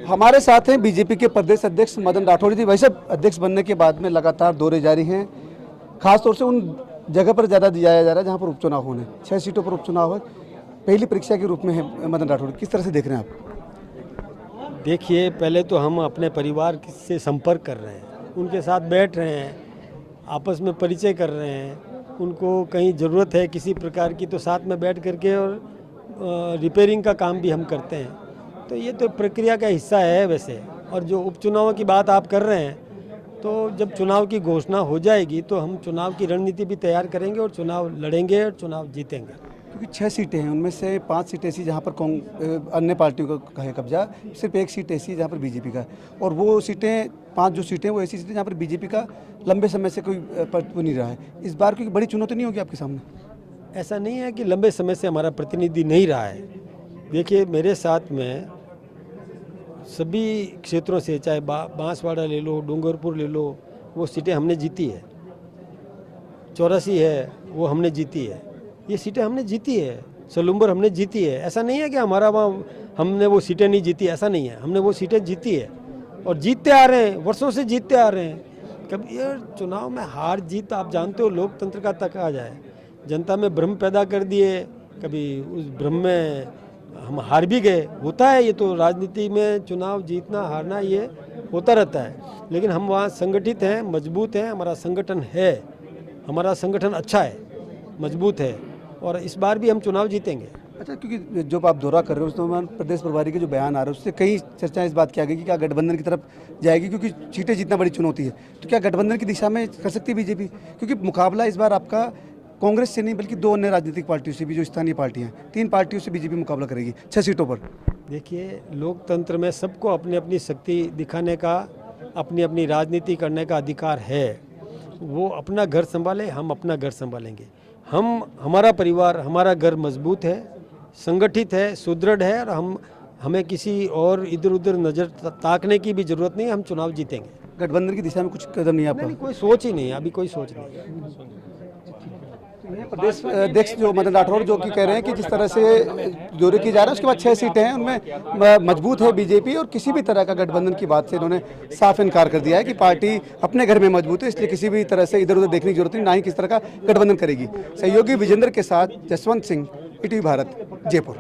हमारे साथ हैं बीजेपी के प्रदेश अध्यक्ष मदन राठौड़ जी। वैसे अध्यक्ष बनने के बाद में लगातार दौरे जारी हैं, खासतौर से उन जगह पर ज़्यादा जाया जा रहा है जहां पर उपचुनाव होने, 6 सीटों पर उपचुनाव है, पहली परीक्षा के रूप में है। मदन राठौड़ किस तरह से देख रहे हैं आप? देखिए, पहले तो हम अपने परिवार से संपर्क कर रहे हैं, उनके साथ बैठ रहे हैं, आपस में परिचय कर रहे हैं। उनको कहीं ज़रूरत है किसी प्रकार की तो साथ में बैठ करके और रिपेयरिंग का काम भी हम करते हैं। तो ये तो प्रक्रिया का हिस्सा है वैसे। और जो उपचुनाव की बात आप कर रहे हैं, तो जब चुनाव की घोषणा हो जाएगी तो हम चुनाव की रणनीति भी तैयार करेंगे और चुनाव लड़ेंगे और चुनाव जीतेंगे। क्योंकि 6 सीटें हैं, उनमें से 5 सीटें ऐसी जहां पर अन्य पार्टियों का है कब्जा, सिर्फ 1 सीट ऐसी जहां पर बीजेपी का है। और वो सीटें 5 जो सीटें वो ऐसी सीटें जहां पर बीजेपी का लंबे समय से कोई वो नहीं रहा है। इस बार कोई बड़ी चुनौती नहीं होगी आपके सामने? ऐसा नहीं है कि लंबे समय से हमारा प्रतिनिधि नहीं रहा है। देखिए, मेरे साथ में सभी क्षेत्रों से, चाहे बांसवाड़ा ले लो, डूंगरपुर ले लो, वो सीटें हमने जीती है। 84 है वो हमने जीती है, ये सीटें हमने जीती है। सलूम्बर हमने जीती है। ऐसा नहीं है कि हमारा वहाँ हमने वो सीटें नहीं जीती, ऐसा नहीं है। हमने वो सीटें जीती है और जीतते आ रहे हैं, वर्षों से जीतते आ रहे हैं। कभी ये चुनाव में हार जीत आप जानते हो, लोकतंत्र का तकाजा जाए। जनता में भ्रम पैदा कर दिए, कभी उस भ्रम में हम हार भी गए, होता है। ये तो राजनीति में चुनाव जीतना हारना ये होता रहता है। लेकिन हम वहाँ संगठित हैं, मजबूत हैं, हमारा संगठन है, हमारा संगठन अच्छा है, मजबूत है और इस बार भी हम चुनाव जीतेंगे। अच्छा, क्योंकि जब आप दौरा कर रहे हो उस दौरान प्रदेश प्रभारी के जो बयान आ रहे हैं उससे कई चर्चाएं इस बात की आ गई कि क्या गठबंधन की तरफ जाएगी, क्योंकि सीटें जीतना बड़ी चुनौती है। तो क्या गठबंधन की दिशा में कर सकती है बीजेपी? क्योंकि मुकाबला इस बार आपका कांग्रेस से नहीं बल्कि 2 अन्य राजनीतिक पार्टियों से भी, जो स्थानीय पार्टियां हैं, 3 पार्टियों से बीजेपी मुकाबला करेगी 6 सीटों पर। देखिए, लोकतंत्र में सबको अपनी अपनी शक्ति दिखाने का, अपनी अपनी राजनीति करने का अधिकार है। वो अपना घर संभाले, हम अपना घर संभालेंगे। हमारा परिवार, हमारा घर मजबूत है, संगठित है, सुदृढ़ है और हमें किसी और इधर उधर नज़र ताकने की भी ज़रूरत नहीं है। हम चुनाव जीतेंगे। गठबंधन की दिशा में कुछ कदम नहीं आपका? नहीं, कोई सोच ही नहीं, अभी कोई सोच नहीं। प्रदेश अध्यक्ष जो मदन राठौड़ जो कि कह रहे हैं कि जिस तरह से दौरे की जा रहा है उसके बाद 6 सीटें हैं, उनमें मजबूत है बीजेपी और किसी भी तरह का गठबंधन की बात से इन्होंने साफ इनकार कर दिया है कि पार्टी अपने घर में मजबूत है, इसलिए किसी भी तरह से इधर उधर देखने की जरूरत नहीं, ना ही किस तरह का गठबंधन करेगी। सहयोगी विजेंद्र के साथ जसवंत सिंह, ईटीवी भारत, जयपुर।